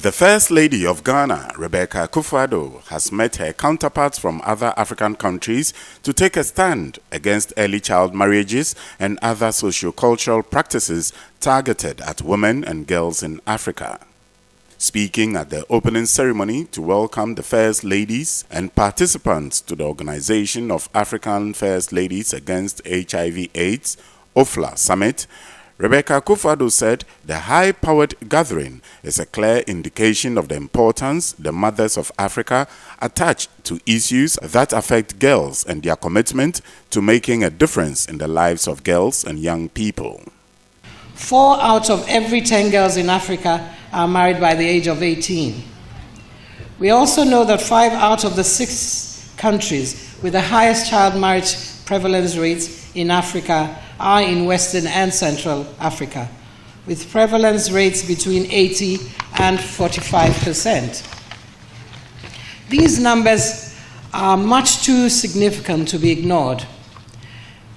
The First Lady of Ghana, Rebecca Akufo-Addo, has met her counterparts from other African countries to take a stand against early child marriages and other socio-cultural practices targeted at women and girls in Africa. Speaking at the opening ceremony to welcome the First Ladies and participants to the Organization of African First Ladies Against HIV/AIDS, OFLA Summit, Rebecca Akufo-Addo said the high-powered gathering is a clear indication of the importance the mothers of Africa attach to issues that affect girls and their commitment to making a difference in the lives of girls and young people. 4 out of every 10 girls in Africa are married by the age of 18. We also know that 5 out of the 6 countries with the highest child marriage prevalence rates in Africa are in Western and Central Africa, with prevalence rates between 80 and 45%. These numbers are much too significant to be ignored.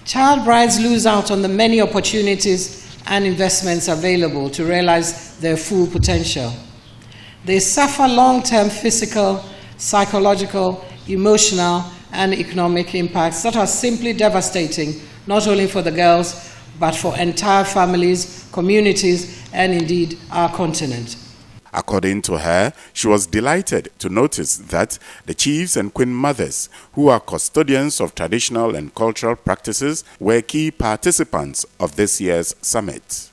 Child brides lose out on the many opportunities and investments available to realize their full potential. They suffer long-term physical, psychological, emotional, and economic impacts that are simply devastating, not only for the girls, but for entire families, communities, and indeed our continent. According to her, she was delighted to notice that the chiefs and queen mothers, who are custodians of traditional and cultural practices, were key participants of this year's summit.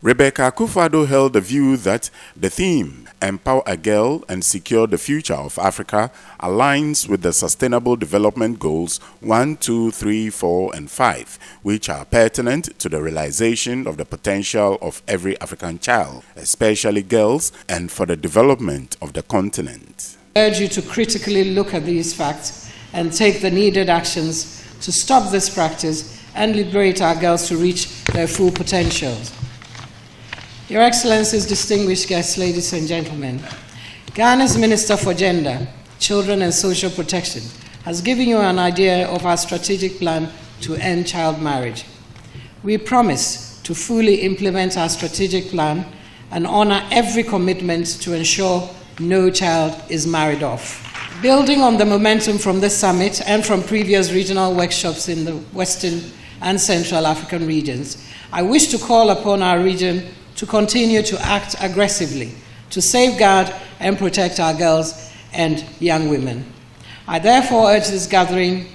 Rebecca Akufo-Addo held the view that the theme, Empower a Girl and Secure the Future of Africa, aligns with the Sustainable Development Goals 1, 2, 3, 4, and 5, which are pertinent to the realization of the potential of every African child, especially girls, and for the development of the continent. I urge you to critically look at these facts and take the needed actions to stop this practice and liberate our girls to reach their full potentials. Your Excellencies, distinguished guests, ladies and gentlemen, Ghana's Minister for Gender, Children and Social Protection has given you an idea of our strategic plan to end child marriage. We promise to fully implement our strategic plan and honor every commitment to ensure no child is married off. Building on the momentum from this summit and from previous regional workshops in the Western and Central African regions, I wish to call upon our region to continue to act aggressively to safeguard and protect our girls and young women. I therefore urge this gathering,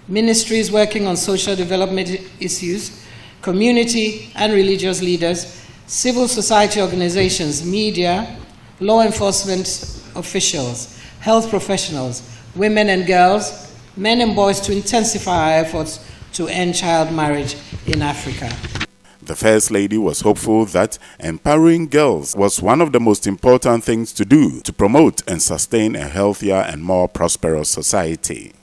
ministries working on social development issues, community and religious leaders, civil society organizations, media, law enforcement officials, health professionals, women and girls, men and boys to intensify our efforts to end child marriage in Africa. The First Lady was hopeful that empowering girls was one of the most important things to do to promote and sustain a healthier and more prosperous society.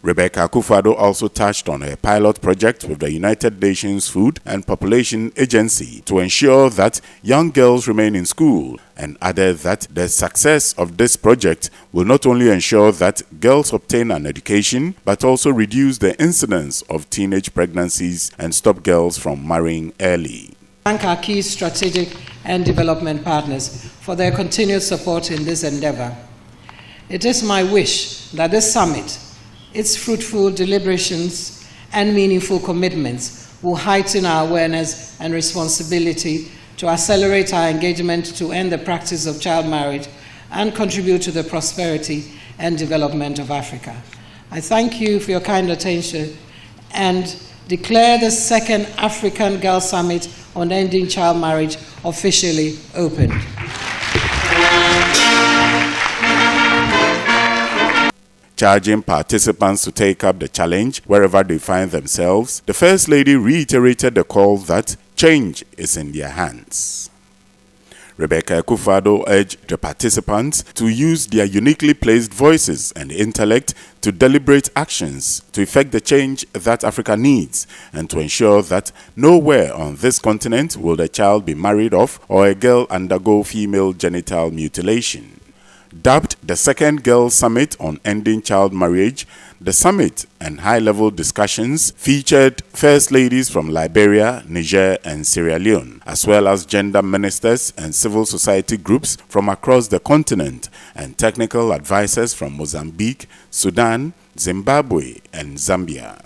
Rebecca Akufo-Addo also touched on a pilot project with the United Nations Food and Population Agency to ensure that young girls remain in school, and added that the success of this project will not only ensure that girls obtain an education, but also reduce the incidence of teenage pregnancies and stop girls from marrying early. Thank our key strategic and development partners for their continued support in this endeavor. It is my wish that this summit, its fruitful deliberations and meaningful commitments will heighten our awareness and responsibility to accelerate our engagement to end the practice of child marriage and contribute to the prosperity and development of Africa. I thank you for your kind attention and declare the second African Girls Summit on Ending Child Marriage officially opened. Charging participants to take up the challenge wherever they find themselves, the First Lady reiterated the call that change is in their hands. Rebecca Akufo-Addo urged the participants to use their uniquely placed voices and intellect to deliberate actions to effect the change that Africa needs and to ensure that nowhere on this continent will a child be married off or a girl undergo female genital mutilation. Dubbed the second Girls Summit on Ending Child Marriage. The summit and high-level discussions featured First Ladies from Liberia, Niger, and Sierra Leone, as well as gender ministers and civil society groups from across the continent, and technical advisors from Mozambique, Sudan, Zimbabwe, and Zambia.